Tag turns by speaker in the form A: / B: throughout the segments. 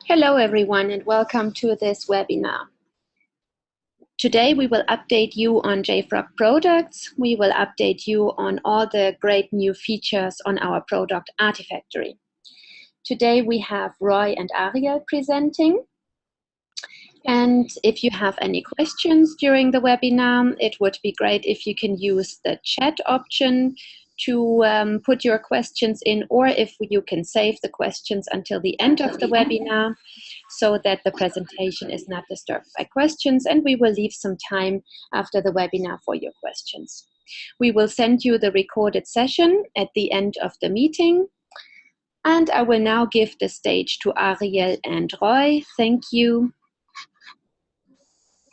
A: Hello everyone and welcome to this webinar. Today we will update you on JFrog products. We will update you on all the great new features on our product Artifactory. Today we have Roy and Ariel presenting. And if you have any questions during the webinar, it would be great if you can use the chat option to put your questions in, or if you can save the questions until the end of the webinar so that the presentation is not disturbed by questions, and we will leave some time after the webinar for your questions. We will send you the recorded session at the end of the meeting, and I will now give the stage to Ariel and Roy. Thank you.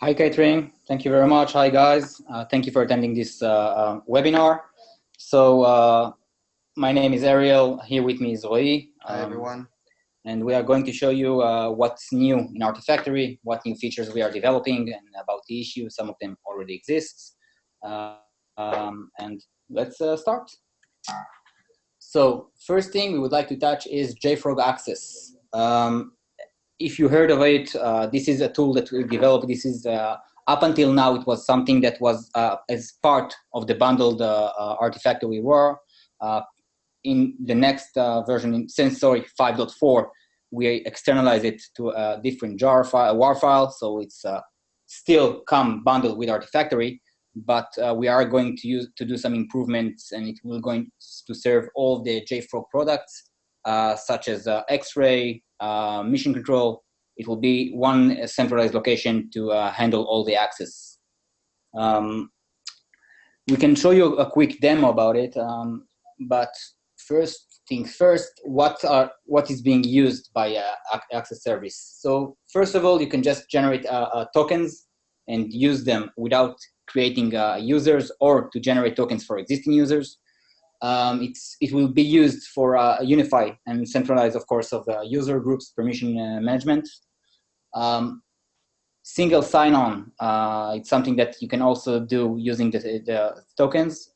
B: Hi, Catherine. Thank you very much. Hi, guys. Thank you for attending this webinar. So my name is Ariel. Here with me is Roy.
C: Hi, everyone.
B: And we are going to show you what's new in Artifactory, what new features we are developing, and about the issue. Some of them already exist. And let's start. So first thing we would like to touch is JFrog Access. If you heard of it, this is a tool that we developed. This is up until now, it was something that was as part of the bundled Artifactory we were. In the next version, since 5.4, we externalize it to a different WAR file, so it's still come bundled with Artifactory, but we are going to do some improvements, and it will going to serve all the JFrog products, such as X-Ray, mission control. It will be one centralized location to handle all the access. We can show you a quick demo about it, but first things first, what is being used by Access service? So first of all, you can just generate tokens and use them without creating users, or to generate tokens for existing users. It will be used for unify and centralize, of course, of user groups, permission management. Single sign-on, it's something that you can also do using the tokens.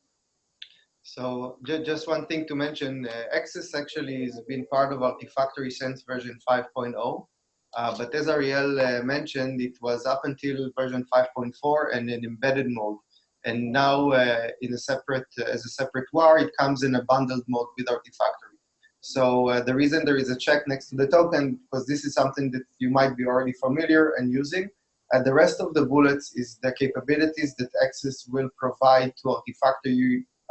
C: So just one thing to mention, Access actually has been part of Artifactory since version 5.0. But as Ariel mentioned, it was up until version 5.4 and in embedded mode. And now in a separate, as a separate WAR, it comes in a bundled mode with Artifactory. So the reason there is a check next to the token, because this is something that you might be already familiar and using. And the rest of the bullets is the capabilities that Access will provide to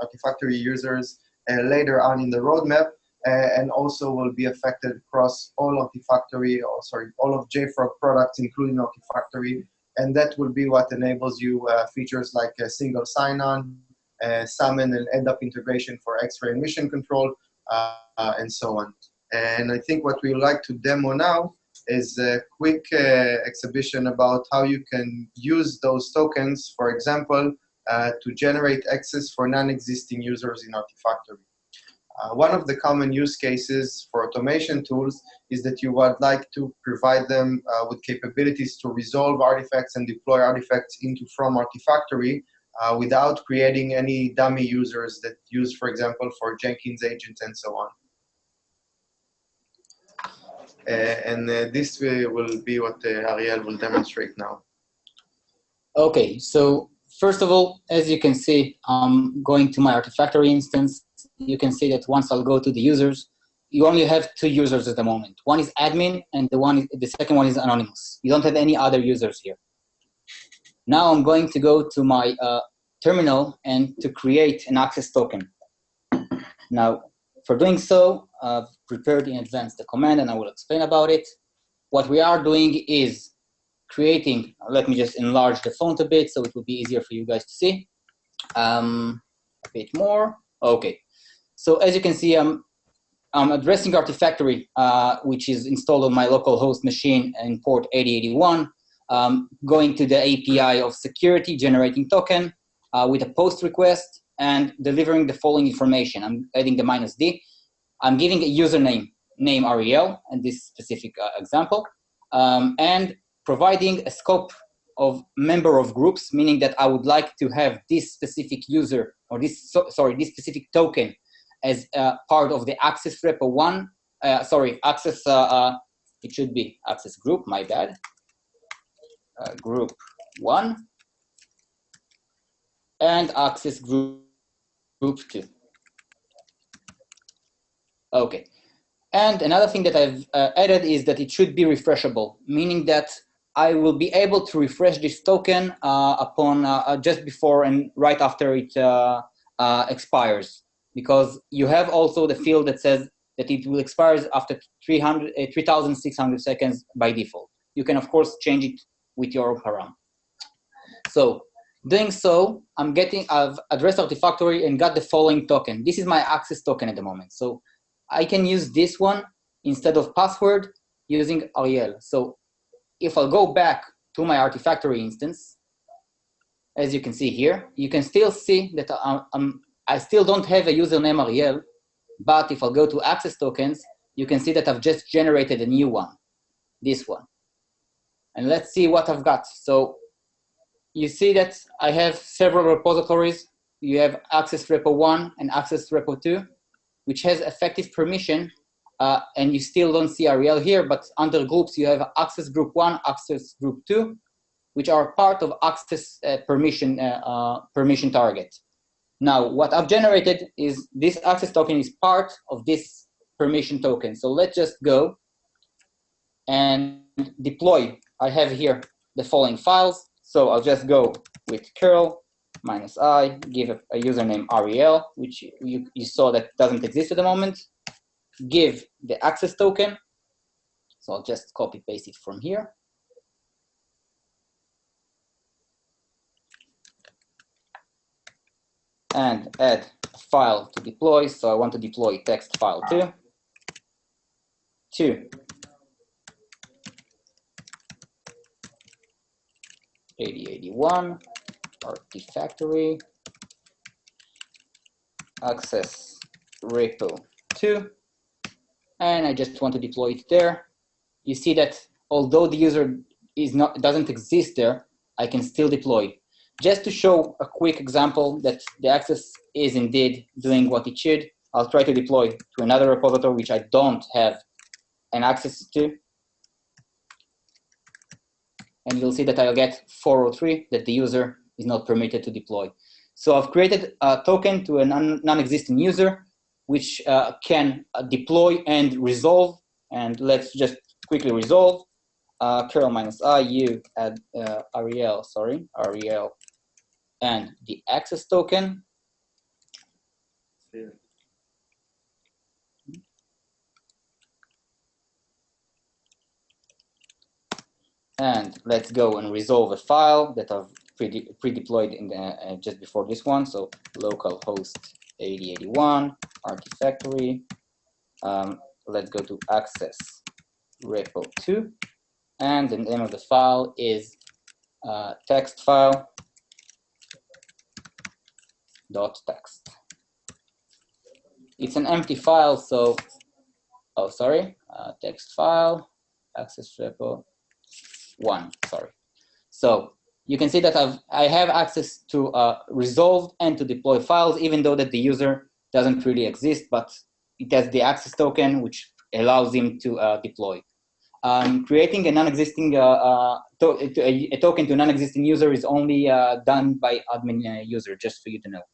C: Artifactory users later on in the roadmap, and also will be affected across all Artifactory, all of JFrog products, including Artifactory. And that will be what enables you features like a single sign-on, summon and end-up integration for X-ray and mission control, and so on. And I think what we would like to demo now is a quick exhibition about how you can use those tokens, for example, to generate access for non-existing users in Artifactory. One of the common use cases for automation tools is that you would like to provide them with capabilities to resolve artifacts and deploy artifacts from Artifactory without creating any dummy users that use, for example, for Jenkins agents and so on. This will be what Ariel will demonstrate now.
B: Okay, so first of all, as you can see, going to my Artifactory instance, you can see that once I'll go to the users, you only have two users at the moment. One is admin, and the second one is anonymous. You don't have any other users here. Now I'm going to go to my terminal and to create an access token. Now, for doing so, I've prepared in advance the command, and I will explain about it. What we are doing is creating, let me just enlarge the font a bit so it will be easier for you guys to see. A bit more. Okay. So as you can see, I'm addressing Artifactory, which is installed on my local host machine in port 8081, going to the API of security, generating token with a post request, and delivering the following information. I'm adding the -d. I'm giving a username, name Ariel, in this specific example, and providing a scope of member of groups, meaning that I would like to have this specific user, or this specific token as part of the access repo 1, access it should be access group, my bad, group 1, and access group 2. Okay. And another thing that I've added is that it should be refreshable, meaning that I will be able to refresh this token upon just before and right after it expires, because you have also the field that says that it will expire after 3,600 seconds by default. You can, of course, change it with your own param. So doing so, I've addressed Artifactory and got the following token. This is my access token at the moment. So I can use this one instead of password using Ariel. So if I'll go back to my Artifactory instance, as you can see here, you can still see that I still don't have a username Ariel, but if I'll go to access tokens, you can see that I've just generated a new one, this one. And let's see what I've got. So you see that I have several repositories. You have access repo 1 and access repo 2, which has effective permission, and you still don't see Ariel here, but under groups, you have access group 1, access group 2, which are part of access permission target. Now, what I've generated is this access token is part of this permission token. So let's just go and deploy. I have here the following files. So I'll just go with curl -i, give a username Ariel, which you saw that doesn't exist at the moment. Give the access token. So I'll just copy paste it from here. And add a file to deploy. So I want to deploy text file 2. 8081 Artifactory access repo 2, and I just want to deploy it there. You see that although the user doesn't exist there, I can still deploy. Just to show a quick example that the access is indeed doing what it should, I'll try to deploy to another repository which I don't have an access to. And you'll see that I'll get 403, that the user is not permitted to deploy. So I've created a token to a non-existent user, which can deploy and resolve. And let's just quickly resolve. Curl -i, you add Ariel, and the access token. And let's go and resolve a file that I've pre-deployed in the, just before this one. So localhost 8081 Artifactory. Let's go to access repo 2, and the name of the file is text file .text. It's an empty file, so text file access repo 1, sorry. So you can see that I have access to resolve and to deploy files, even though that the user doesn't really exist, but it has the access token, which allows him to deploy. Creating a non-existing a token to a non-existing user is only done by admin user, just for you to know.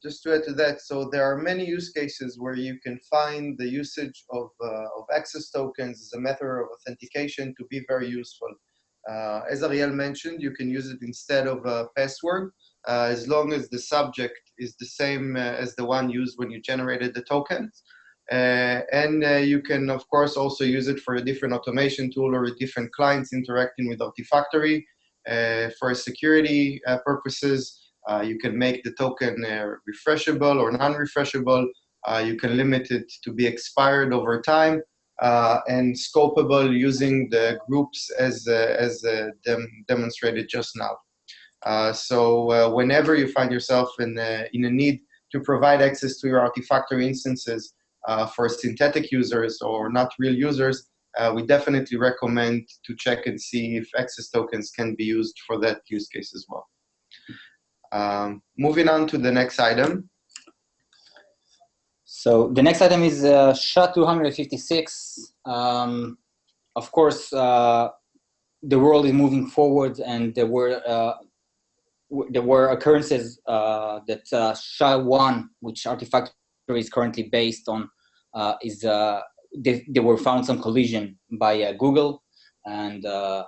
C: Just to add to that, so there are many use cases where you can find the usage of access tokens as a method of authentication to be very useful. As Ariel mentioned, you can use it instead of a password, as long as the subject is the same as the one used when you generated the tokens. And you can, of course, also use it for a different automation tool or different clients interacting with Artifactory. For security purposes, you can make the token refreshable or non-refreshable. You can limit it to be expired over time, and scopable using the groups as demonstrated just now. So whenever you find yourself in a need to provide access to your Artifactory instances for synthetic users or not real users, we definitely recommend to check and see if access tokens can be used for that use case as well. Moving on to the next item.
B: So the next item is SHA-256 of course, the world is moving forward, and there were occurrences that SHA-1, which Artifactory is currently based on, they were found some collision by Google, and the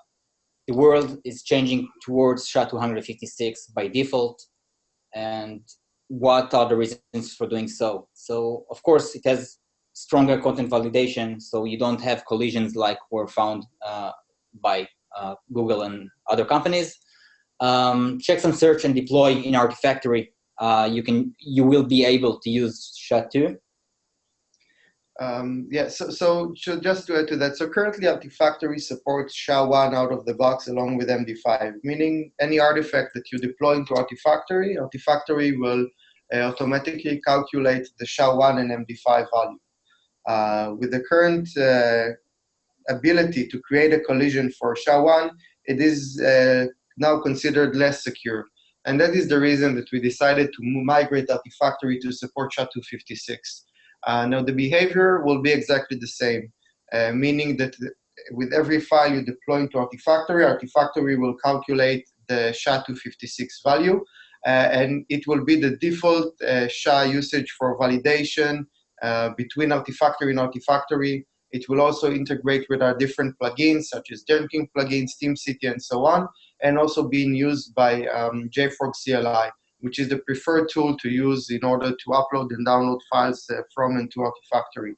B: world is changing towards SHA-256 by default. And what are the reasons for doing so? So, of course, it has stronger content validation, so you don't have collisions like were found by Google and other companies. Checksum search and deploy in Artifactory. You will be able to use SHA-2.
C: Yeah, so just to add to that, so currently Artifactory supports SHA-1 out of the box along with MD5, meaning any artifact that you deploy into Artifactory will automatically calculate the SHA-1 and MD5 value. With the current ability to create a collision for SHA-1, it is now considered less secure. And that is the reason that we decided to migrate Artifactory to support SHA-256. Now the behavior will be exactly the same, meaning that with every file you deploy into Artifactory will calculate the SHA-256 value, and it will be the default SHA usage for validation between Artifactory and Artifactory. It will also integrate with our different plugins, such as Jenkins plugins, TeamCity, and so on, and also being used by JFrog CLI, which is the preferred tool to use in order to upload and download files from and to Artifactory.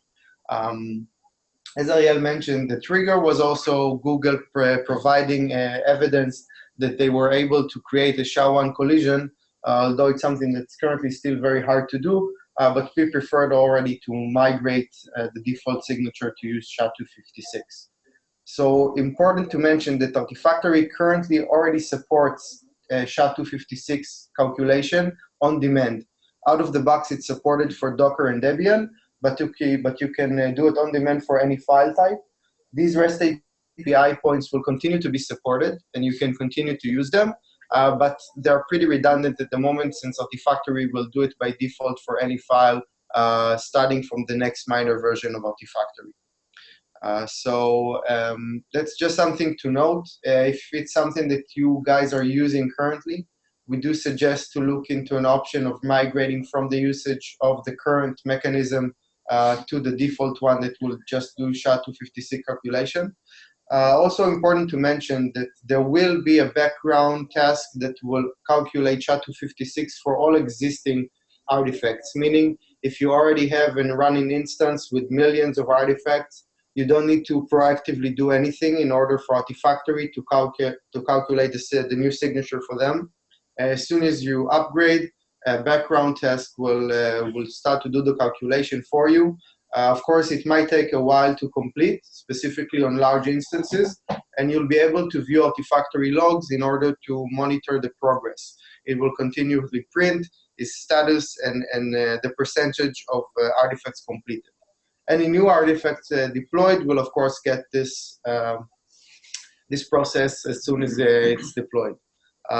C: As Ariel mentioned, the trigger was also Google providing evidence that they were able to create a SHA-1 collision, although it's something that's currently still very hard to do, but we preferred already to migrate the default signature to use SHA-256. So important to mention that Artifactory currently already supports SHA-256 calculation on demand. Out of the box, it's supported for Docker and Debian, but you can do it on demand for any file type. These REST API points will continue to be supported, and you can continue to use them, but they're pretty redundant at the moment, since Artifactory will do it by default for any file starting from the next minor version of Artifactory. So that's just something to note. If it's something that you guys are using currently, we do suggest to look into an option of migrating from the usage of the current mechanism to the default one that will just do SHA-256 calculation. Also important to mention that there will be a background task that will calculate SHA-256 for all existing artifacts, meaning if you already have a running instance with millions of artifacts, you don't need to proactively do anything in order for Artifactory to calculate the new signature for them. As soon as you upgrade, a background task will start to do the calculation for you. Of course, it might take a while to complete, specifically on large instances, and you'll be able to view Artifactory logs in order to monitor the progress. It will continually print its status and the percentage of artifacts completed. Any new artifacts deployed will, of course, get this process as soon as it's deployed.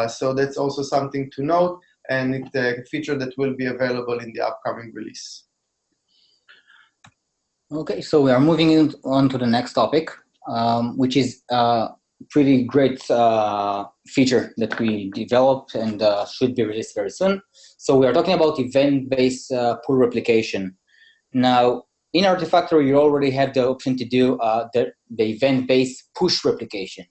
C: So that's also something to note, and it's a feature that will be available in the upcoming release.
B: Okay, so we are moving on to the next topic, which is a pretty great feature that we developed and should be released very soon. So we are talking about event-based pull replication. Now, in Artifactory, you already have the option to do the event-based push replication.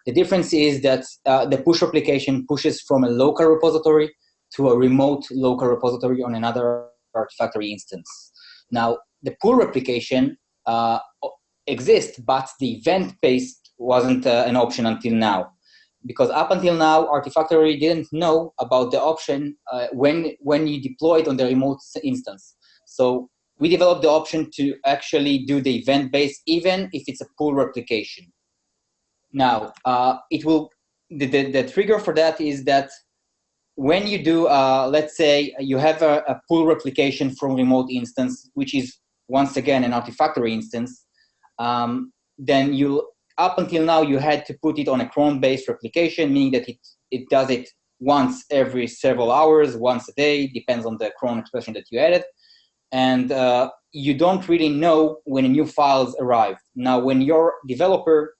B: The difference is that the push replication pushes from a local repository to a remote local repository on another Artifactory instance. Now, the pull replication exists, but the event-based wasn't an option until now. Because up until now, Artifactory didn't know about the option when you deployed on the remote instance. So we developed the option to actually do the event-based, even if it's a pull replication. Now, the trigger for that is that when you do, let's say you have a pull replication from remote instance, which is once again an Artifactory instance, then up until now you had to put it on a cron-based replication, meaning that it does it once every several hours, once a day, depends on the cron expression that you added. and you don't really know when new files arrive. Now, when your developer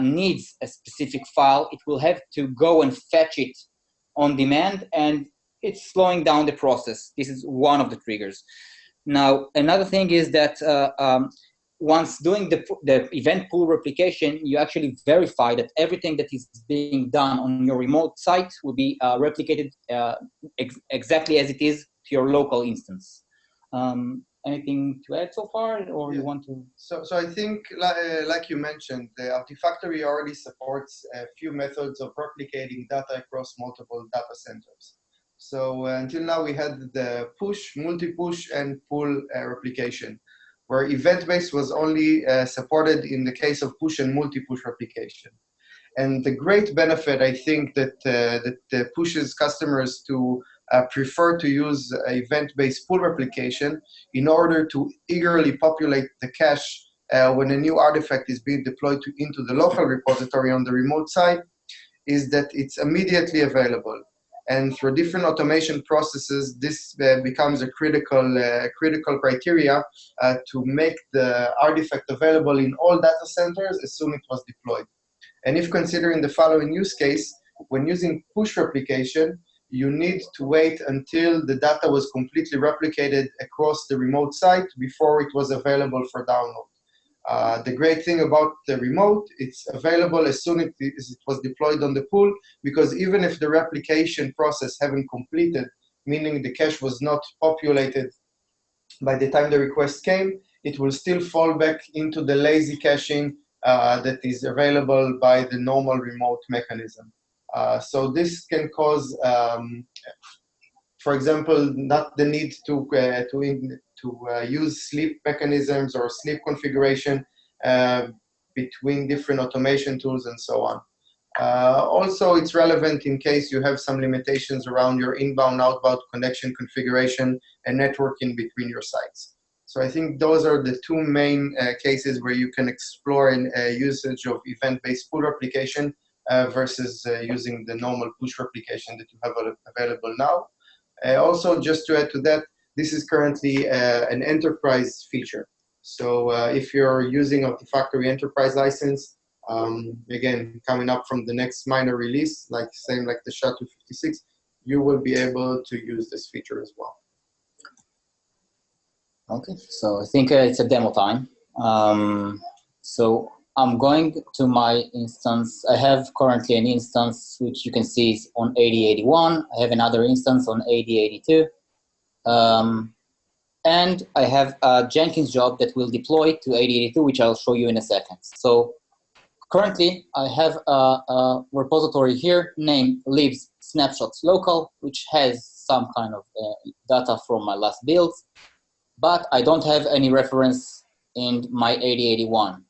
B: needs a specific file, it will have to go and fetch it on demand, and it's slowing down the process. This is one of the triggers. Now, another thing is that once doing the event pool replication, you actually verify that everything that is being done on your remote site will be replicated exactly as it is to your local instance. Anything to add so far, or you want to?
C: So I think, like you mentioned, the Artifactory already supports a few methods of replicating data across multiple data centers. So until now, we had the push, multi-push, and pull replication, where event-based was only supported in the case of push and multi-push replication. And the great benefit, I think, that pushes customers to prefer to use event-based pull replication in order to eagerly populate the cache when a new artifact is being deployed into the local repository on the remote side, is that it's immediately available. And through different automation processes, this becomes a critical criteria to make the artifact available in all data centers as soon as it was deployed. And if considering the following use case, when using push replication, you need to wait until the data was completely replicated across the remote site before it was available for download. The great thing about the remote, it's available as soon as it was deployed on the pool, because even if the replication process haven't completed, meaning the cache was not populated by the time the request came, it will still fall back into the lazy caching that is available by the normal remote mechanism. So this can cause, for example, not the need to use sleep mechanisms or sleep configuration between different automation tools and so on. Also, it's relevant in case you have some limitations around your inbound, outbound connection configuration and networking between your sites. So I think those are the two main cases where you can explore usage of event-based pull replication versus using the normal push replication that you have available now. Also, just to add to that, this is currently an enterprise feature. So if you're using Artifactory enterprise license, again, coming up from the next minor release, same like the SHA-256, you will be able to use this feature as well.
B: Okay, so I think it's a demo time. So I'm going to my instance. I have currently an instance which you can see is on 8081. I have another instance on 8082. And I have a Jenkins job that will deploy to 8082, which I'll show you in a second. So currently, I have a repository here named libs snapshots local, which has some kind of data from my last builds, but I don't have any reference in my 8081.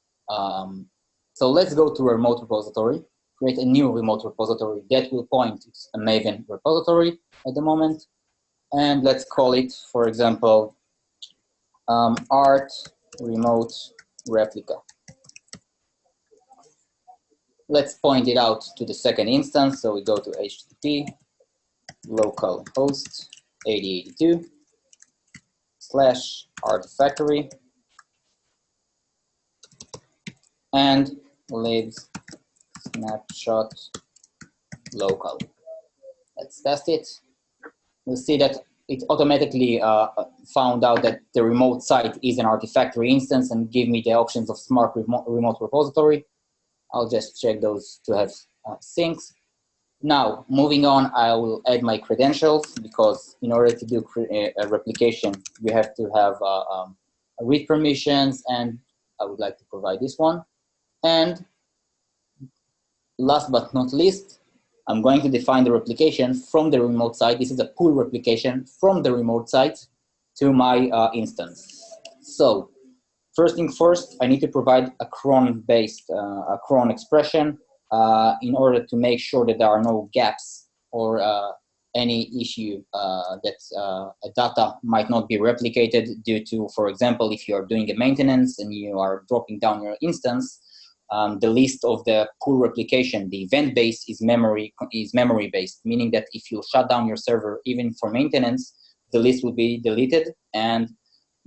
B: So let's go to a remote repository, create a new remote repository that will point to a Maven repository at the moment. And let's call it, for example, art remote replica. Let's point it out to the second instance. So we go to HTTP localhost 8082/Artifactory and libs snapshot local. Let's test it. We'll see that it automatically found out that the remote site is an Artifactory instance and give me the options of smart remote repository. I'll just check those to have syncs. Now, moving on, I will add my credentials, because in order to do a replication, you have to have read permissions, and I would like to provide this one. And last but not least, I'm going to define the replication from the remote site. This is a pull replication from the remote site to my instance. So first thing first, I need to provide a cron-based, a cron expression in order to make sure that there are no gaps or any issue that a data might not be replicated due to, for example, if you are doing a maintenance and you are dropping down your instance, the list of the pull replication, the event-based is memory-based, meaning that if you shut down your server, even for maintenance, the list will be deleted, and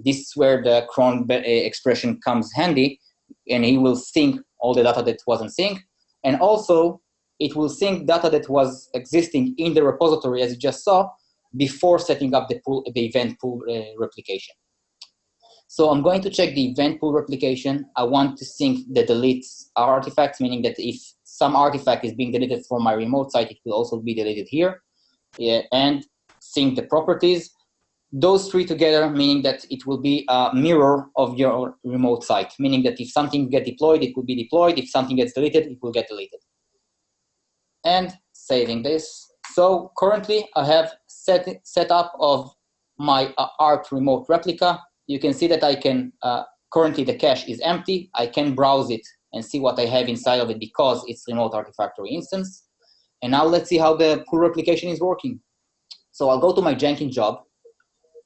B: this is where the cron expression comes handy, and he will sync all the data that wasn't synced. And also, it will sync data that was existing in the repository, as you just saw, before setting up the event pool replication. So I'm going to check the event pool replication. I want to sync the delete artifacts, meaning that if some artifact is being deleted from my remote site, it will also be deleted here. Yeah, and sync the properties. Those three together, meaning that it will be a mirror of your remote site, meaning that if something gets deployed, it will be deployed. If something gets deleted, it will get deleted. And saving this. So currently, I have set up of my ART remote replica. You can see that I can, currently the cache is empty. I can browse it and see what I have inside of it because it's remote Artifactory instance. And now let's see how the pool replication is working. So I'll go to my Jenkins job.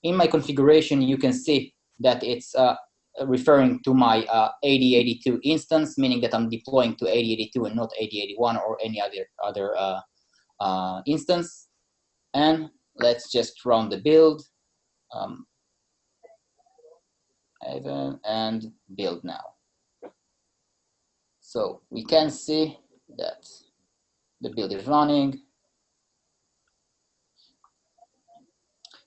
B: In my configuration, you can see that it's referring to my 8082 instance, meaning that I'm deploying to 8082 and not 8081 or any other instance. And let's just run the build. And build now. So we can see that the build is running.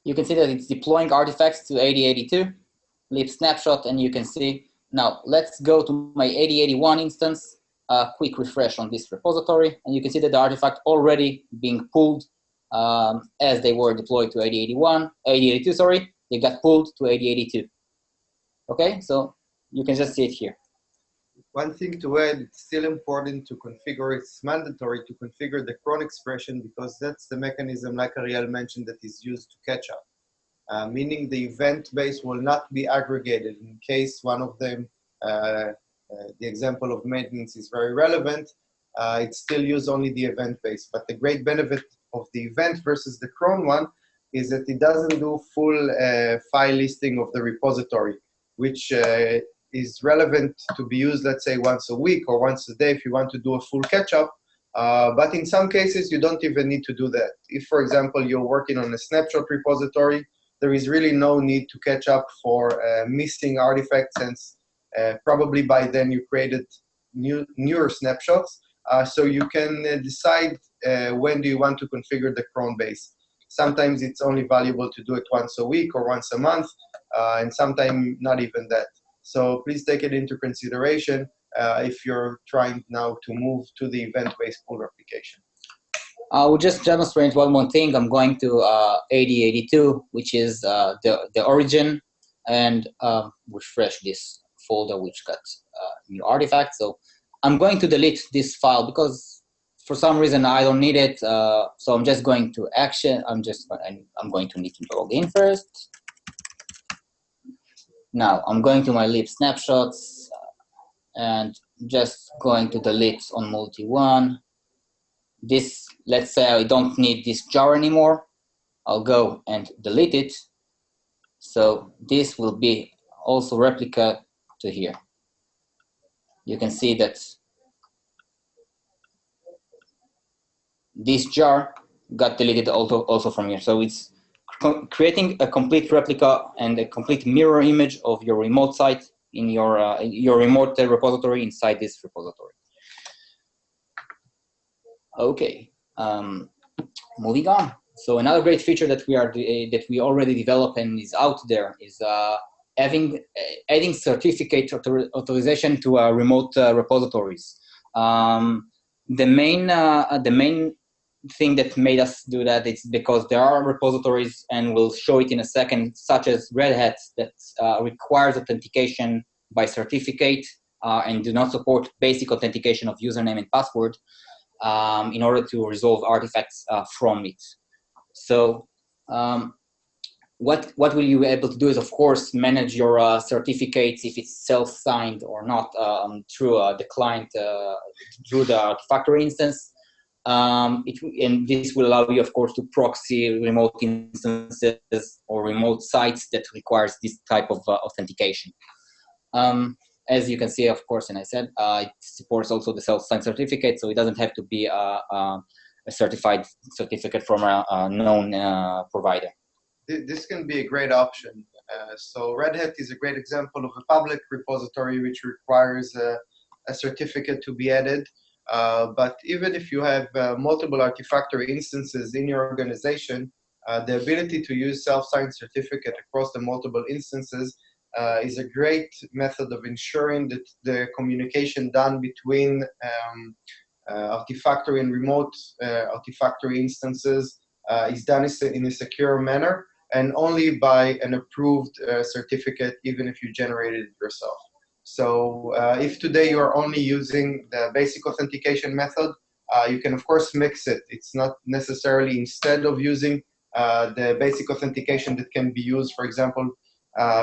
B: You can see that it's deploying artifacts to 8082, leave snapshot, and you can see. Now let's go to my 8081 instance, quick refresh on this repository, and you can see that the artifact already being pulled as they were deployed to 8082, sorry, they got pulled to 8082. Okay, so you can just see it here.
C: One thing to add, it's still important to configure, it's mandatory to configure the cron expression because that's the mechanism, like Ariel mentioned, that is used to catch up. Meaning the event base will not be aggregated in case one of them, the example of maintenance is very relevant, it still use only the event base. But the great benefit of the event versus the cron one is that it doesn't do full file listing of the repository, which is relevant to be used, let's say, once a week or once a day if you want to do a full catch-up. But in some cases, you don't even need to do that. If, for example, you're working on a snapshot repository, there is really no need to catch up for missing artifacts, since probably by then you created newer snapshots. So you can decide when do you want to configure the cron base. Sometimes it's only valuable to do it once a week or once a month, and sometimes not even that. So please take it into consideration if you're trying now to move to the event-based pool replication.
B: I will just demonstrate one more thing. I'm going to 8082, which is the origin, and refresh this folder which got new artifacts. So I'm going to delete this file because for some reason I don't need it. So I'm just going to action. I'm going to need to log in first. Now I'm going to my lib snapshots and just going to delete on multi-one. This, let's say I don't need this jar anymore. I'll go and delete it. So this will be also replica to here. You can see that this jar got deleted also from here. So it's creating a complete replica and a complete mirror image of your remote site in your remote repository inside this repository. Okay, moving on. So another great feature that we already developed and is out there is adding certificate authorization to remote repositories. The main thing that made us do that is because there are repositories, and we'll show it in a second, such as Red Hat, that requires authentication by certificate and do not support basic authentication of username and password in order to resolve artifacts from it. So what will you be able to do is, of course, manage your certificates, if it's self-signed or not, through the client, through the Artifactory instance. And this will allow you, of course, to proxy remote instances or remote sites that requires this type of authentication. As you can see, of course, and I said, it supports also the self-signed certificate, so it doesn't have to be a certified certificate from a known provider.
C: This can be a great option. So Red Hat is a great example of a public repository which requires a certificate to be added. But even if you have multiple Artifactory instances in your organization, the ability to use self-signed certificate across the multiple instances is a great method of ensuring that the communication done between Artifactory and remote Artifactory instances is done in a secure manner, and only by an approved certificate, even if you generated it yourself. So if today you are only using the basic authentication method, you can of course mix it. It's not necessarily instead of using the basic authentication that can be used, for example,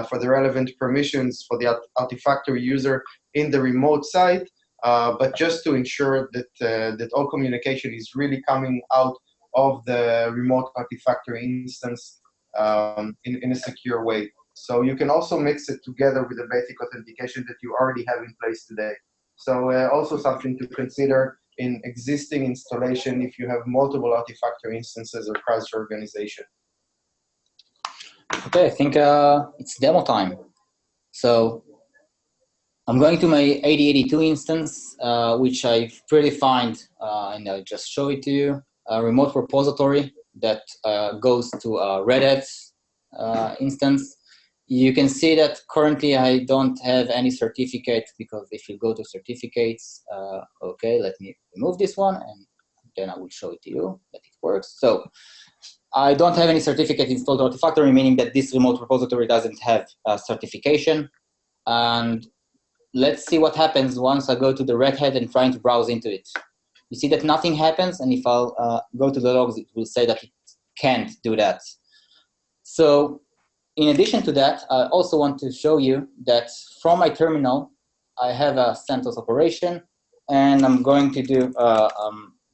C: for the relevant permissions for the Artifactory user in the remote site, but just to ensure that, that all communication is really coming out of the remote Artifactory instance in a secure way. So you can also mix it together with the basic authentication that you already have in place today. So also something to consider in existing installation if you have multiple Artifactory instances across your organization.
B: Okay, I think it's demo time. So I'm going to my 8082 instance, which I've predefined, and I'll just show it to you, a remote repository that goes to a Red Hat instance. You can see that currently I don't have any certificate, because if you go to certificates, okay, let me remove this one, and then I will show it to you that it works. So I don't have any certificate installed Artifactory, meaning that this remote repository doesn't have a certification. And let's see what happens once I go to the Red Hat and trying to browse into it. You see that nothing happens, and if I'll go to the logs, it will say that it can't do that. So in addition to that, I also want to show you that from my terminal, I have a CentOS operation, and I'm going to do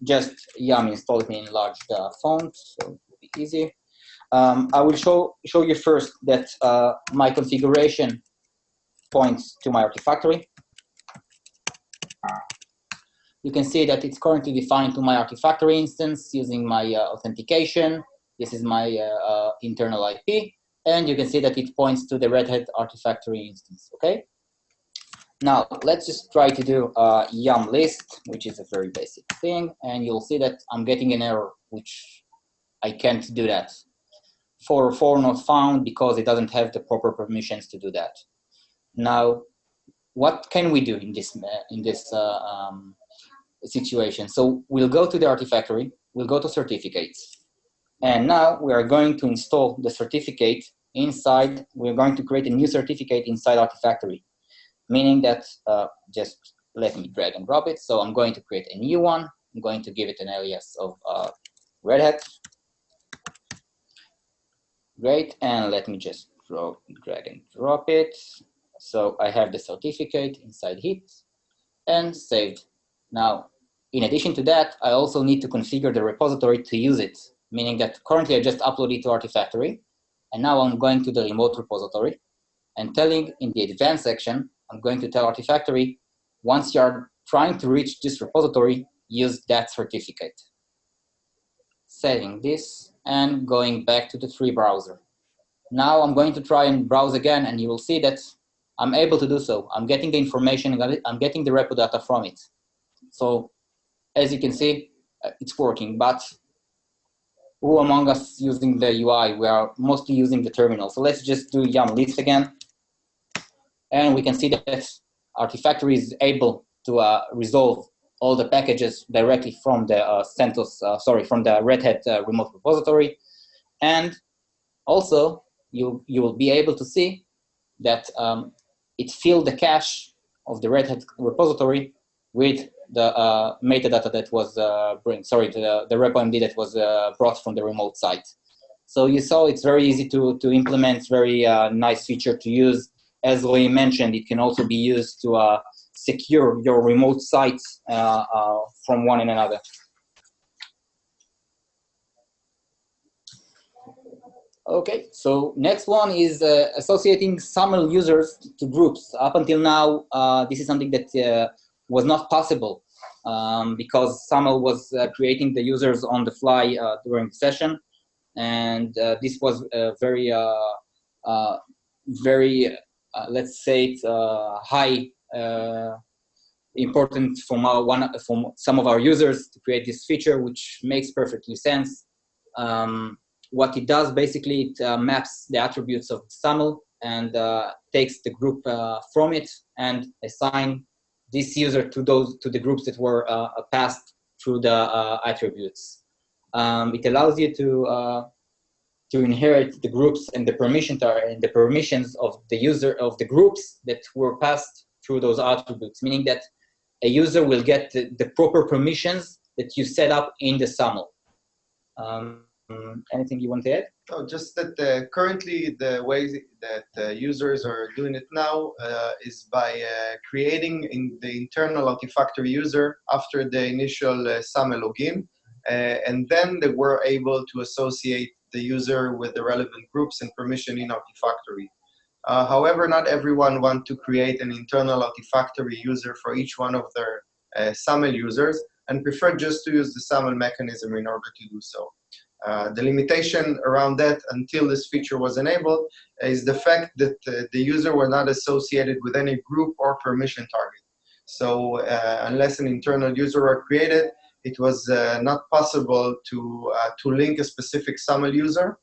B: just yum install it in enlarged font, so it will be easy. I will show you first that my configuration points to my Artifactory. You can see that it's currently defined to my Artifactory instance using my authentication. This is my internal IP. And you can see that it points to the Red Hat Artifactory instance, okay? Now, let's just try to do a yum list, which is a very basic thing, and you'll see that I'm getting an error, which I can't do that. 404 not found because it doesn't have the proper permissions to do that. Now, what can we do in this situation? So we'll go to the Artifactory, we'll go to certificates, and now we are going to install the certificate inside. We're going to create a new certificate inside Artifactory, meaning that just let me drag and drop it. So I'm going to create a new one. I'm going to give it an alias of Red Hat. Great, and let me just drag and drop it. So I have the certificate inside Hit and saved. Now, in addition to that, I also need to configure the repository to use it, meaning that currently I just upload it to Artifactory, and now I'm going to the remote repository and telling in the advanced section, I'm going to tell Artifactory, once you're trying to reach this repository, use that certificate. Saving this and going back to the free browser. Now I'm going to try and browse again, and you will see that I'm able to do so. I'm getting the information, I'm getting the repo data from it. So as you can see, it's working, but who among us using the UI? We are mostly using the terminal. So let's just do yum list again. And we can see that Artifactory is able to resolve all the packages directly from the CentOS, from the Red Hat remote repository. And also, you will be able to see that it filled the cache of the Red Hat repository with the metadata that was the repo MD that was brought from the remote site. So you saw it's very easy to implement, very nice feature to use. As Lee mentioned, it can also be used to secure your remote sites from one another. Okay, so next one is associating SAML users to groups. Up until now, this is something that was not possible because SAML was creating the users on the fly during the session. And this was very very, let's say, it's high important from some of our users to create this feature, which makes perfectly sense. What it does, basically, it maps the attributes of the SAML and takes the group from it and assign this user to the groups that were passed through the attributes. It allows you to inherit the groups and the permissions of the user of the groups that were passed through those attributes, meaning that a user will get the proper permissions that you set up in the SAML. Anything you want to add?
C: No, just that currently the way that users are doing it now is by creating in the internal Artifactory user after the initial SAML login, and then they were able to associate the user with the relevant groups and permission in Artifactory. However, not everyone wants to create an internal Artifactory user for each one of their SAML users and prefer just to use the SAML mechanism in order to do so. The limitation around that until this feature was enabled is the fact that the user were not associated with any group or permission target. So unless an internal user were created, it was not possible to link a specific SAML user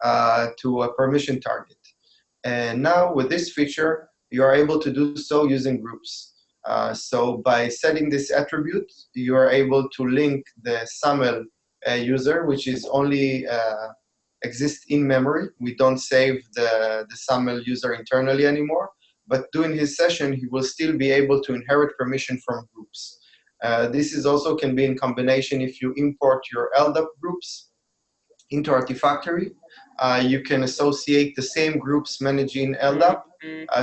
C: to a permission target. And now with this feature, you are able to do so using groups. So by setting this attribute, you are able to link the SAML user, which is only exists in memory. We don't save the SAML user internally anymore, but during his session, he will still be able to inherit permission from groups. This is also can be in combination if you import your LDAP groups into Artifactory. You can associate the same groups managing LDAP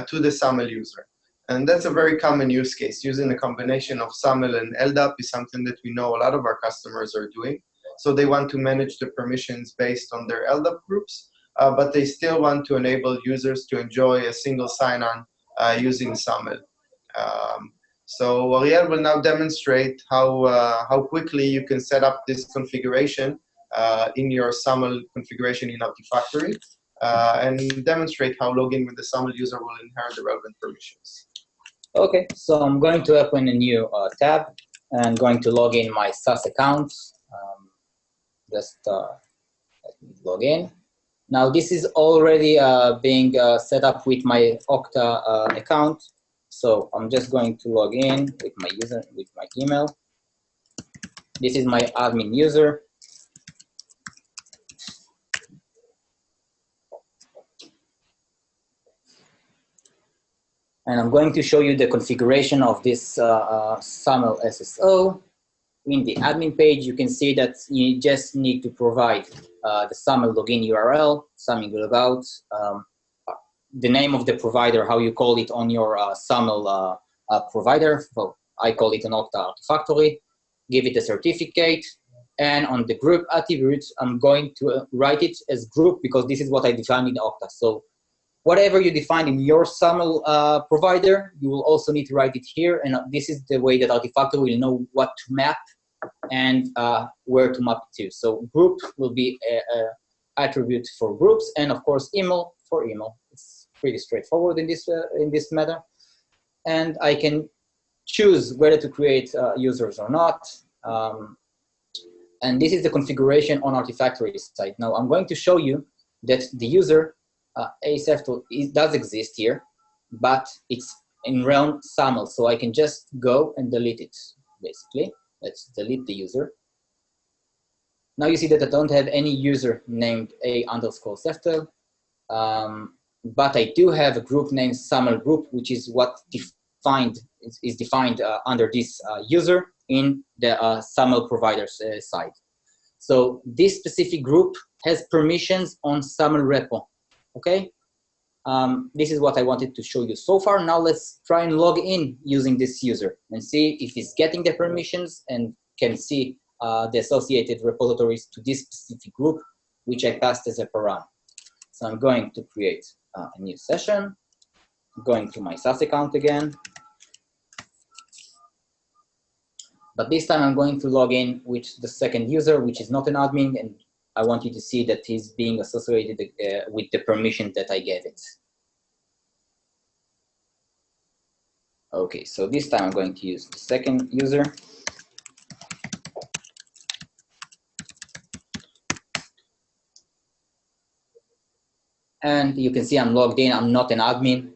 C: to the SAML user. And that's a very common use case. Using a combination of SAML and LDAP is something that we know a lot of our customers are doing. So they want to manage the permissions based on their LDAP groups, but they still want to enable users to enjoy a single sign-on using SAML. So Ariel will now demonstrate how quickly you can set up this configuration in your SAML configuration in Artifactory and demonstrate how logging with the SAML user will inherit the relevant permissions.
B: Okay, so I'm going to open a new tab and going to log in my SaaS account. Just let me log in. Now this is already being set up with my Okta account. So I'm just going to log in with my user, with my email. This is my admin user. And I'm going to show you the configuration of this SAML SSO. In the admin page, you can see that you just need to provide the SAML login URL, SAML logout, the name of the provider, how you call it on your SAML provider. So I call it an Okta Artifactory. Give it a certificate. And on the group attributes, I'm going to write it as group because this is what I defined in Okta. So whatever you define in your SAML provider, you will also need to write it here. And this is the way that Artifactory will know what to map and where to map it to. So group will be an attribute for groups, and of course email for email. It's pretty straightforward in this matter. And I can choose whether to create users or not. And this is the configuration on Artifactory side. Now I'm going to show you that the user ASF it does exist here, but it's in realm SAML, so I can just go and delete it, basically. Let's delete the user. Now you see that I don't have any user named A_Seftel, but I do have a group named SAML group, which is what is defined under this user in the SAML provider's side. So this specific group has permissions on SAML repo. Okay, this is what I wanted to show you so far. Now let's try and log in using this user and see if he's getting the permissions and can see the associated repositories to this specific group, which I passed as a param. So I'm going to create a new session, going to my SaaS account again. But this time I'm going to log in with the second user, which is not an admin, and I want you to see that he's being associated with the permission that I gave it. Okay, so this time I'm going to use the second user. And you can see I'm logged in, I'm not an admin.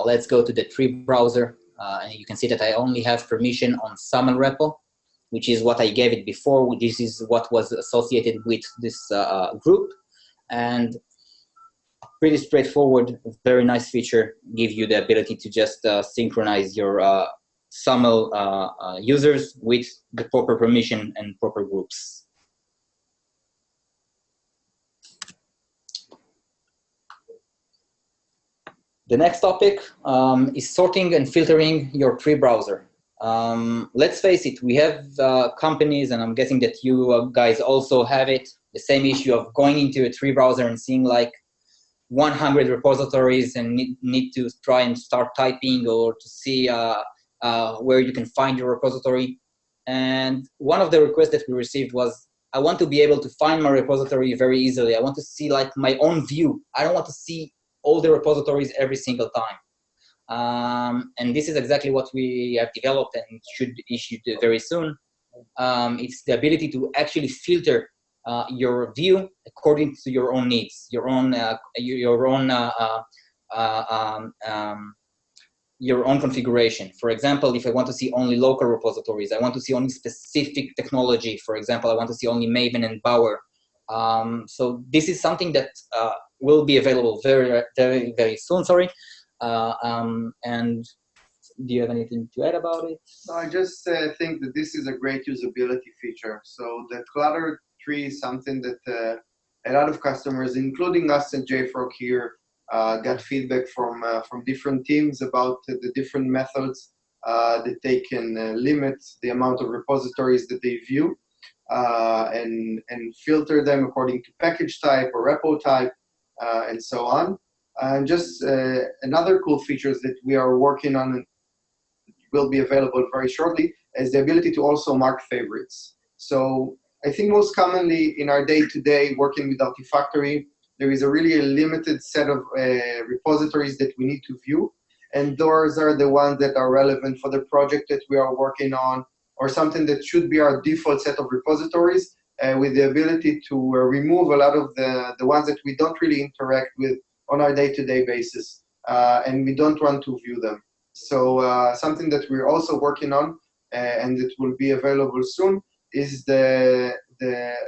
B: Let's go to the tree browser, and you can see that I only have permission on SAML repo, which is what I gave it before. This is what was associated with this group. And pretty straightforward, very nice feature, give you the ability to just synchronize your SAML users with the proper permission and proper groups. The next topic is sorting and filtering your tree browser. Let's face it, we have companies, and I'm guessing that you guys also have it, the same issue of going into a tree browser and seeing like 100 repositories and need to try and start typing or to see where you can find your repository. And one of the requests that we received was, I want to be able to find my repository very easily. I want to see like my own view. I don't want to see all the repositories every single time. And this is exactly what we have developed and should be issued very soon. It's the ability to actually filter your view according to your own needs, your own configuration. For example, if I want to see only local repositories, I want to see only specific technology. For example, I want to see only Maven and Bower. So this is something that will be available very, very, very soon. Sorry. And do you have anything to add about it?
C: No, I just think that this is a great usability feature. So the clutter tree is something that a lot of customers, including us at JFrog here, got feedback from different teams about the different methods that they can limit the amount of repositories that they view and filter them according to package type or repo type and so on. And just another cool features that we are working on and will be available very shortly is the ability to also mark favorites. So I think most commonly in our day-to-day working with Artifactory, there is a really limited set of repositories that we need to view. And those are the ones that are relevant for the project that we are working on, or something that should be our default set of repositories with the ability to remove a lot of the ones that we don't really interact with on our day-to-day basis, and we don't want to view them. So something that we're also working on and it will be available soon is the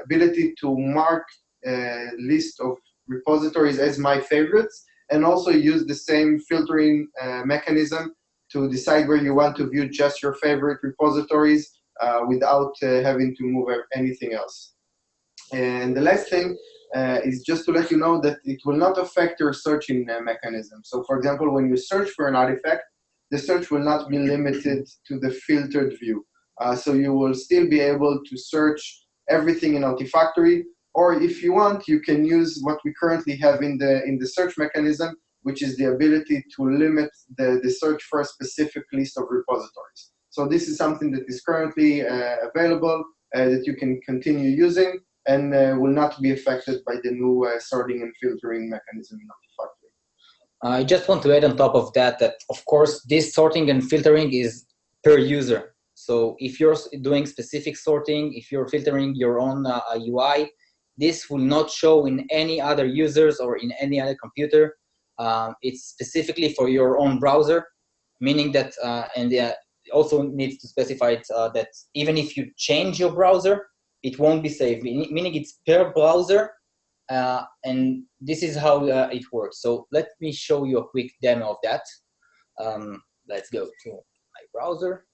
C: ability to mark a list of repositories as my favorites, and also use the same filtering mechanism to decide where you want to view just your favorite repositories without having to move anything else. And the last thing is just to let you know that it will not affect your searching mechanism. So for example, when you search for an artifact, the search will not be limited to the filtered view. So you will still be able to search everything in Artifactory, or if you want, you can use what we currently have in the search mechanism, which is the ability to limit the search for a specific list of repositories. So this is something that is currently available that you can continue using and will not be affected by the new sorting and filtering mechanism in Artifactory.
B: I just want to add on top of that, of course, this sorting and filtering is per user. So if you're doing specific sorting, if you're filtering your own UI, this will not show in any other users or in any other computer. It's specifically for your own browser, meaning that, and also needs to specify it, that even if you change your browser, it won't be saved, meaning it's per browser. And this is how it works. So let me show you a quick demo of that. Let's go to my browser.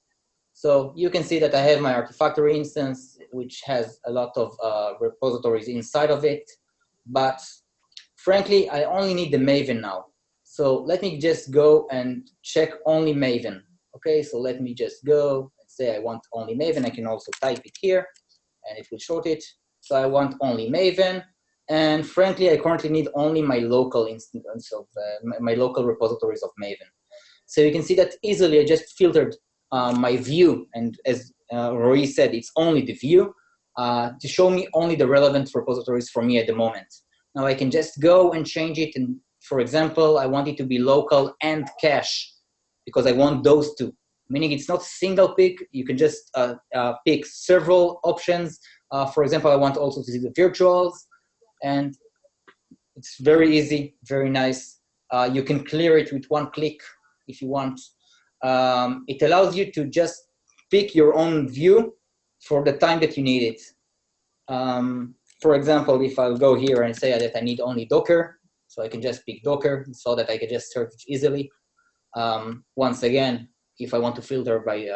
B: So you can see that I have my Artifactory instance, which has a lot of repositories inside of it. But frankly, I only need the Maven now. So let me just go and check only Maven. Okay, so let me just go and say I want only Maven. I can also type it here, and it will short it. So I want only Maven. And frankly, I currently need only my local instance of my local repositories of Maven. So you can see that easily I just filtered my view, and as Roy said, it's only the view to show me only the relevant repositories for me at the moment. Now I can just go and change it, and for example, I want it to be local and cache. because I want those two. Meaning it's not single pick. You can just pick several options. For example, I want also to see the virtuals, and it's very easy, very nice. You can clear it with one click if you want. It allows you to just pick your own view for the time that you need it. For example, if I'll go here and say that I need only Docker, so I can just pick Docker so that I can just search easily. Once again, if I want to filter by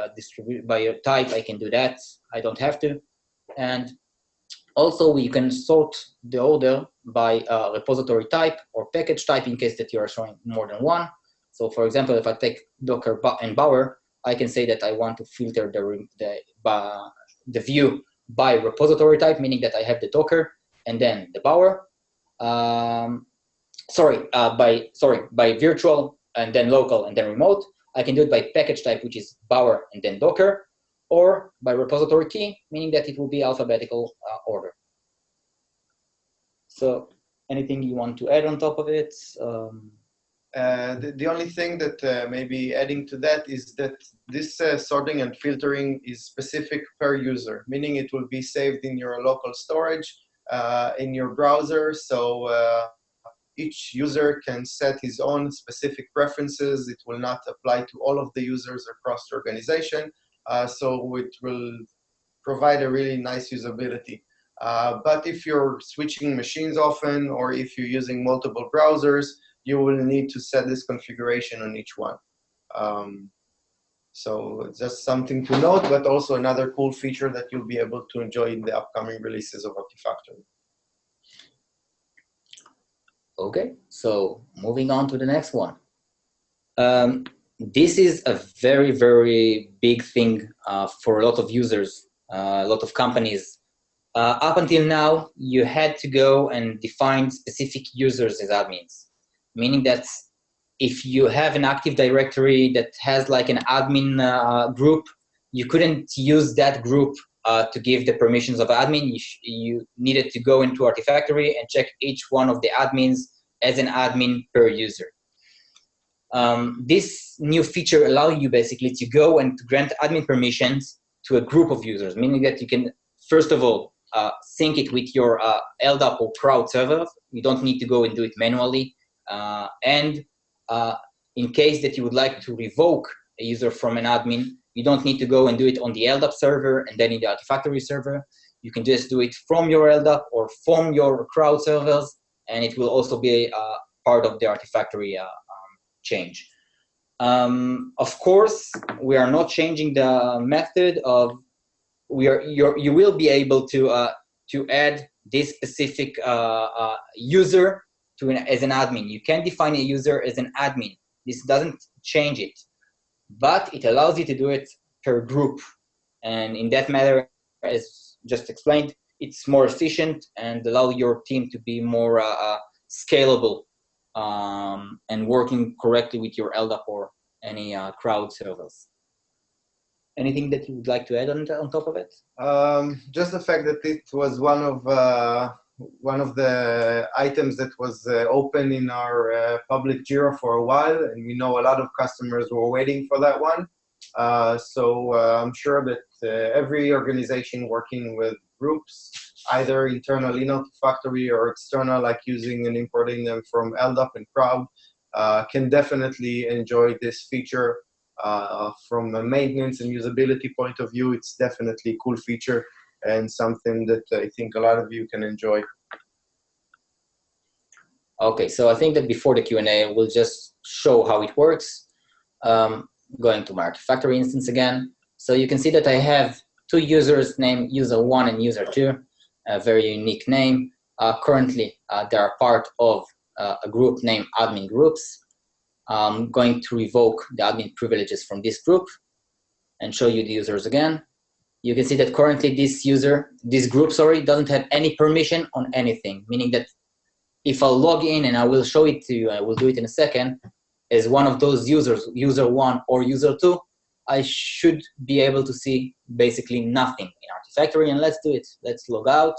B: type, I can do that. I don't have to. And also, we can sort the order by repository type or package type in case that you are showing more than one. So, for example, if I take Docker and Bower, I can say that I want to filter the view by repository type, meaning that I have the Docker and then the Bower. By virtual and then local and then remote. I can do it by package type, which is Bower and then Docker, or by repository key, meaning that it will be alphabetical order. So anything you want to add on top of it?
C: The only thing that maybe adding to that is that this sorting and filtering is specific per user, meaning it will be saved in your local storage in your browser. So each user can set his own specific preferences. It will not apply to all of the users across the organization. So it will provide a really nice usability. But if you're switching machines often, or if you're using multiple browsers, you will need to set this configuration on each one. So just something to note, but also another cool feature that you'll be able to enjoy in the upcoming releases of Artifactory.
B: Okay, so moving on to the next one. This is a very, very big thing for a lot of users, a lot of companies. Up until now, you had to go and define specific users as admins, meaning that if you have an Active Directory that has like an admin group, you couldn't use that group to give the permissions of admin. You needed to go into Artifactory and check each one of the admins as an admin per user. This new feature allows you basically to go and to grant admin permissions to a group of users, meaning that you can, first of all, sync it with your LDAP or crowd server. You don't need to go and do it manually. And in case that you would like to revoke a user from an admin, you don't need to go and do it on the LDAP server and then in the Artifactory server. You can just do it from your LDAP or from your crowd servers, and it will also be part of the Artifactory change. Of course, we are not changing the method of you will be able to add this specific user as an admin. You can define a user as an admin. This doesn't change it, but it allows you to do it per group. And in that matter, as just explained, it's more efficient and allow your team to be more scalable and working correctly with your LDAP or any crowd servers. Anything that you would like to add on top of it?
C: Just the fact that it was one of the items that was open in our public Jira for a while, and we know a lot of customers were waiting for that one. So I'm sure that every organization working with groups, either internal in Artifactory or external, like using and importing them from LDAP and Crowd, can definitely enjoy this feature. From a maintenance and usability point of view, it's definitely a cool feature and something that I think a lot of you can enjoy.
B: Okay, so I think that before the Q&A, we'll just show how it works. Going to my Artifactory instance again. So you can see that I have two users named user1 and user2, a very unique name. Currently, they are part of a group named admin groups. I'm going to revoke the admin privileges from this group and show you the users again. You can see that currently this group, doesn't have any permission on anything, meaning that if I'll log in, and I will show it to you, I will do it in a second, as one of those users, user1 or user2, I should be able to see basically nothing in Artifactory. And let's do it. Let's log out.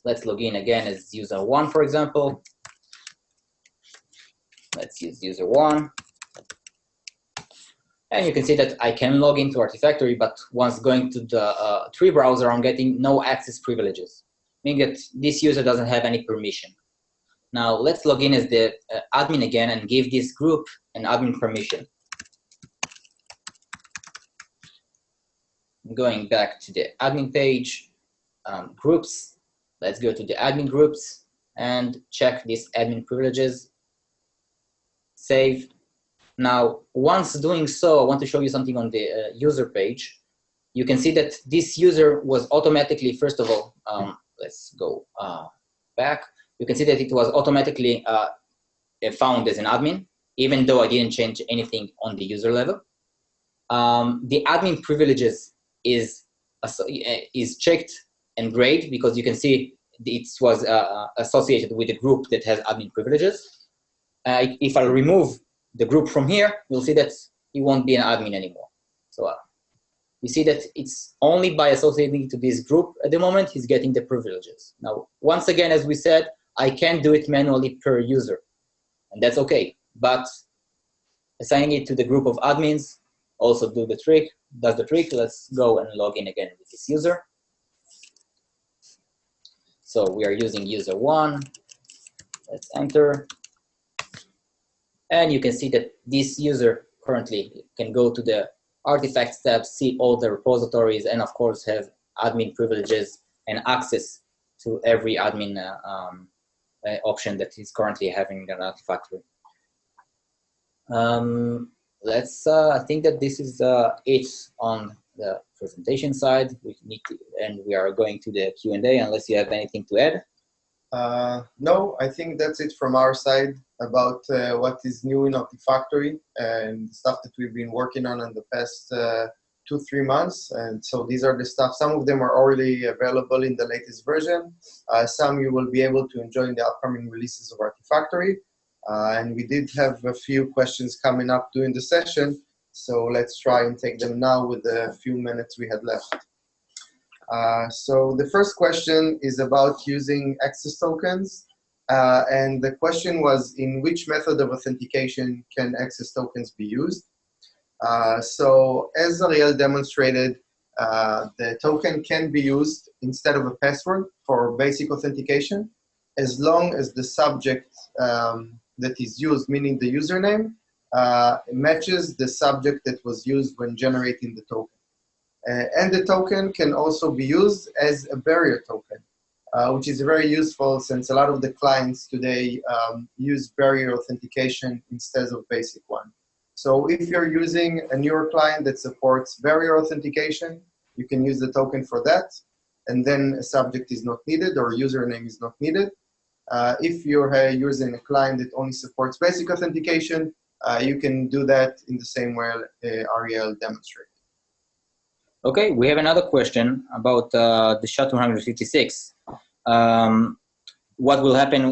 B: Let's log in again as user1, for example. Let's use user1. And you can see that I can log into Artifactory, but once going to the tree browser, I'm getting no access privileges, meaning that this user doesn't have any permission. Now let's log in as the admin again and give this group an admin permission. Going back to the admin page, groups, let's go to the admin groups and check these admin privileges, save. Now, once doing so, I want to show you something on the user page. You can see that this user was automatically, first of all, let's go back. You can see that it was automatically found as an admin, even though I didn't change anything on the user level. The admin privileges is checked and grayed because you can see it was associated with a group that has admin privileges. If I remove the group from here, you'll see that he won't be an admin anymore. So you see that it's only by associating to this group at the moment he's getting the privileges. Now, once again, as we said, I can do it manually per user, and that's okay. But assigning it to the group of admins also does the trick. Let's go and log in again with this user. So we are using user 1. Let's enter. And you can see that this user currently can go to the artifacts tab, see all the repositories, and of course have admin privileges and access to every admin option that he's currently having in Artifactory. I think that this is it on the presentation side. And we are going to the Q&A unless you have anything to add.
C: No, I think that's it from our side about what is new in Artifactory and the stuff that we've been working on in the past 2-3 months. And so these are the stuff. Some of them are already available in the latest version. Some you will be able to enjoy in the upcoming releases of Artifactory. And we did have a few questions coming up during the session. So let's try and take them now with the few minutes we had left. So the first question is about using access tokens. And the question was, in which method of authentication can access tokens be used? So as Ariel demonstrated, the token can be used instead of a password for basic authentication, as long as the subject that is used, meaning the username, matches the subject that was used when generating the token. And the token can also be used as a barrier token, which is very useful since a lot of the clients today use barrier authentication instead of basic one. So if you're using a newer client that supports barrier authentication, you can use the token for that, and then a subject is not needed or a username is not needed. If you're using a client that only supports basic authentication, you can do that in the same way Ariel demonstrated.
B: Okay, we have another question about the SHA-256. What will happen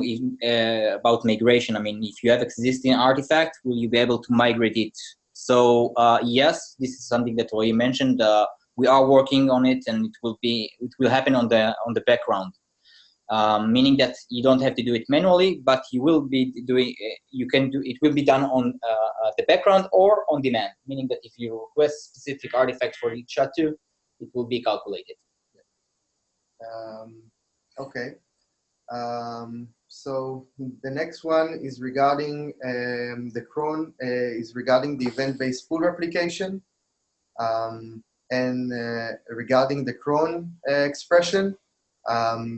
B: about migration? I mean, if you have existing artifact, will you be able to migrate it? So yes, this is something that Roy mentioned. We are working on it, and it will happen on the background. Meaning that you don't have to do it manually, but you will be doing. It will be done on the background or on demand. Meaning that if you request specific artifact for each SHA-2, it will be calculated.
C: Okay. So the next one is regarding the cron. Is regarding the event-based pool replication, and regarding the cron expression.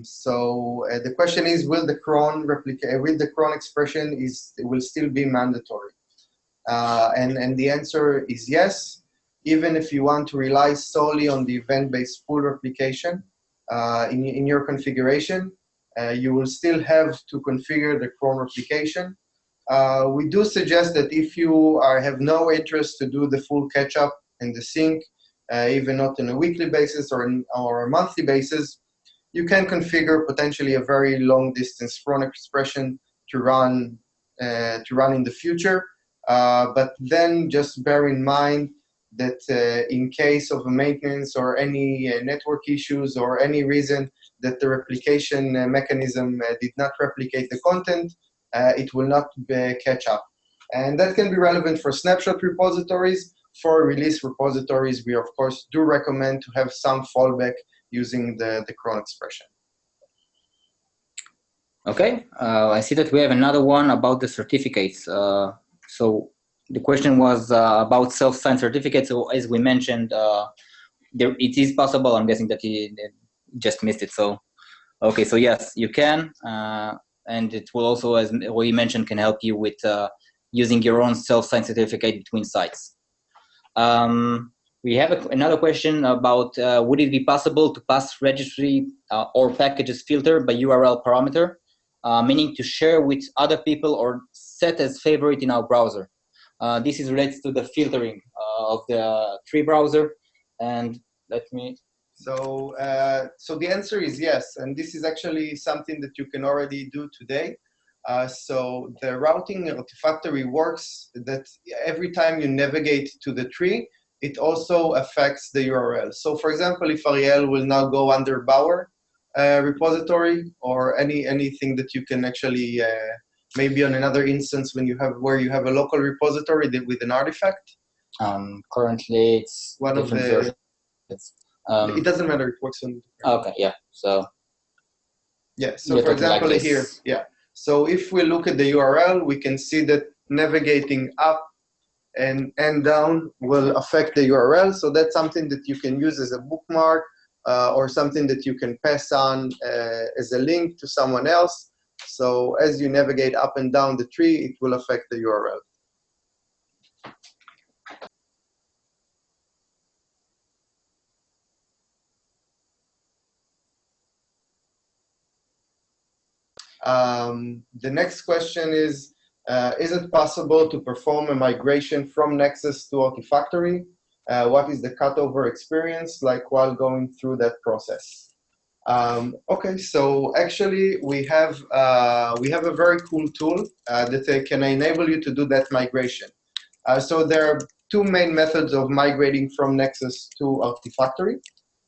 C: So the question is, will the cron expression will still be mandatory? And the answer is yes. Even if you want to rely solely on the event-based pool replication in your configuration, you will still have to configure the cron replication. We do suggest that if you have no interest to do the full catch-up and the sync, even not on a weekly basis or a monthly basis, you can configure potentially a very long distance cron expression to run in the future. But then just bear in mind that in case of a maintenance or any network issues or any reason that the replication mechanism did not replicate the content, it will not catch up. And that can be relevant for snapshot repositories for release repositories, we of course do recommend to have some fallback using the cron expression.
B: Okay, I see that we have another one about the certificates. So the question was about self-signed certificates. So as we mentioned, it is possible. I'm guessing that he just missed it. So, okay, so yes, you can. And it will also, as we mentioned, can help you with using your own self-signed certificate between sites. We have another question about would it be possible to pass registry or packages filter by URL parameter, meaning to share with other people or set as favorite in our browser. This is related to the filtering of the tree browser. And let me.
C: So the answer is yes, and this is actually something that you can already do today. So the routing Artifactory works that every time you navigate to the tree, it also affects the URL. So for example, if Ariel will now go under Bauer repository or anything that you can actually maybe on another instance where you have a local repository with an artifact.
B: Currently, it's
C: one of the
B: versions.
C: It doesn't matter. It works on.
B: Okay. Yeah. So.
C: Yeah. So for example, like here. Yeah. So if we look at the URL, we can see that navigating up and down will affect the URL. So that's something that you can use as a bookmark or something that you can pass on as a link to someone else. So as you navigate up and down the tree, it will affect the URL. The next question is it possible to perform a migration from Nexus to Artifactory? What is the cutover experience like while going through that process? Okay, so actually we have a very cool tool that can enable you to do that migration. So there are two main methods of migrating from Nexus to Artifactory.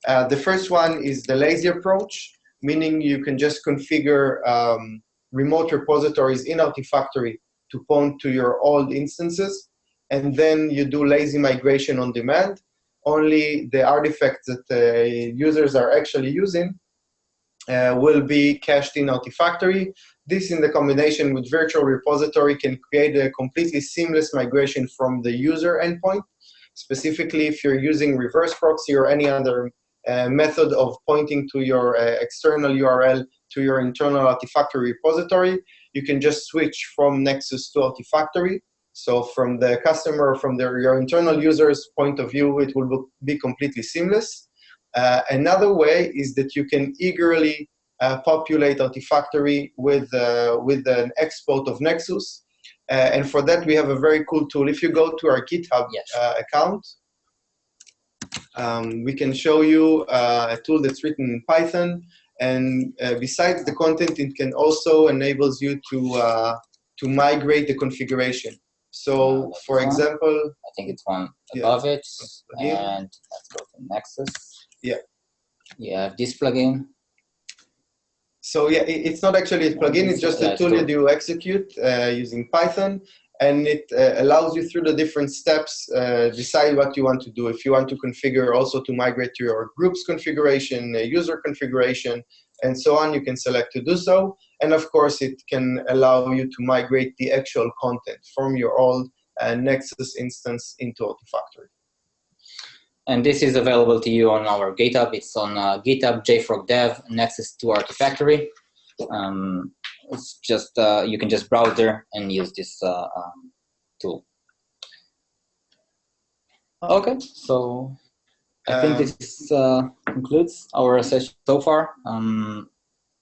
C: The first one is the lazy approach, meaning you can just configure remote repositories in Artifactory to point to your old instances, and then you do lazy migration on demand. Only the artifacts that users are actually using will be cached in Artifactory. This, in the combination with virtual repository, can create a completely seamless migration from the user endpoint. Specifically, if you're using reverse proxy or any other method of pointing to your external URL to your internal Artifactory repository, you can just switch from Nexus to Artifactory. So from the customer, from your internal user's point of view, it will be completely seamless. Another way is that you can eagerly populate Artifactory with an export of Nexus. And for that, we have a very cool tool. If you go to our GitHub account, we can show you a tool that's written in Python. And besides the content, it can also enables you to migrate the configuration. So, for example,
B: I think it's one above it, and let's go to Nexus.
C: Yeah.
B: You have this plugin.
C: So yeah, it's not actually a plugin, it's just a tool that you execute using Python, and it allows you through the different steps, decide what you want to do. If you want to configure also to migrate to your group's configuration, user configuration, and so on, you can select to do so. And of course, it can allow you to migrate the actual content from your old Nexus instance into Artifactory.
B: And this is available to you on our GitHub. It's on GitHub, JFrog Dev, Nexus to Artifactory. It's just, you can just browse there and use this tool. Okay, so I think this concludes our session so far.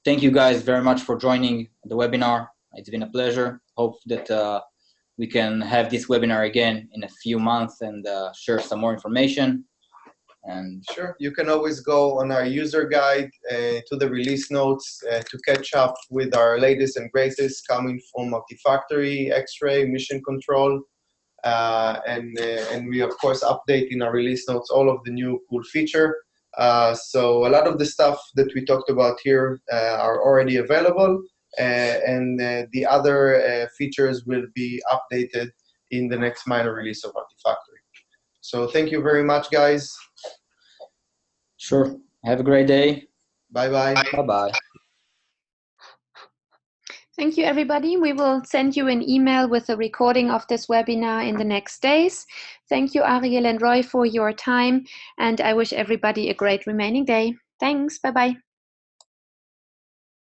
B: Thank you guys very much for joining the webinar. It's been a pleasure. Hope that we can have this webinar again in a few months and share some more information. And
C: sure, you can always go on our user guide to the release notes to catch up with our latest and greatest coming from Artifactory, X-Ray, Mission Control, and we of course update in our release notes all of the new cool feature. So a lot of the stuff that we talked about here are already available, and the other features will be updated in the next minor release of Artifactory. So thank you very much, guys.
B: Sure. Have a great day.
C: Bye-bye.
B: Bye-bye.
A: Thank you, everybody. We will send you an email with a recording of this webinar in the next days. Thank you, Ariel and Roy, for your time, and I wish everybody a great remaining day. Thanks. Bye-bye.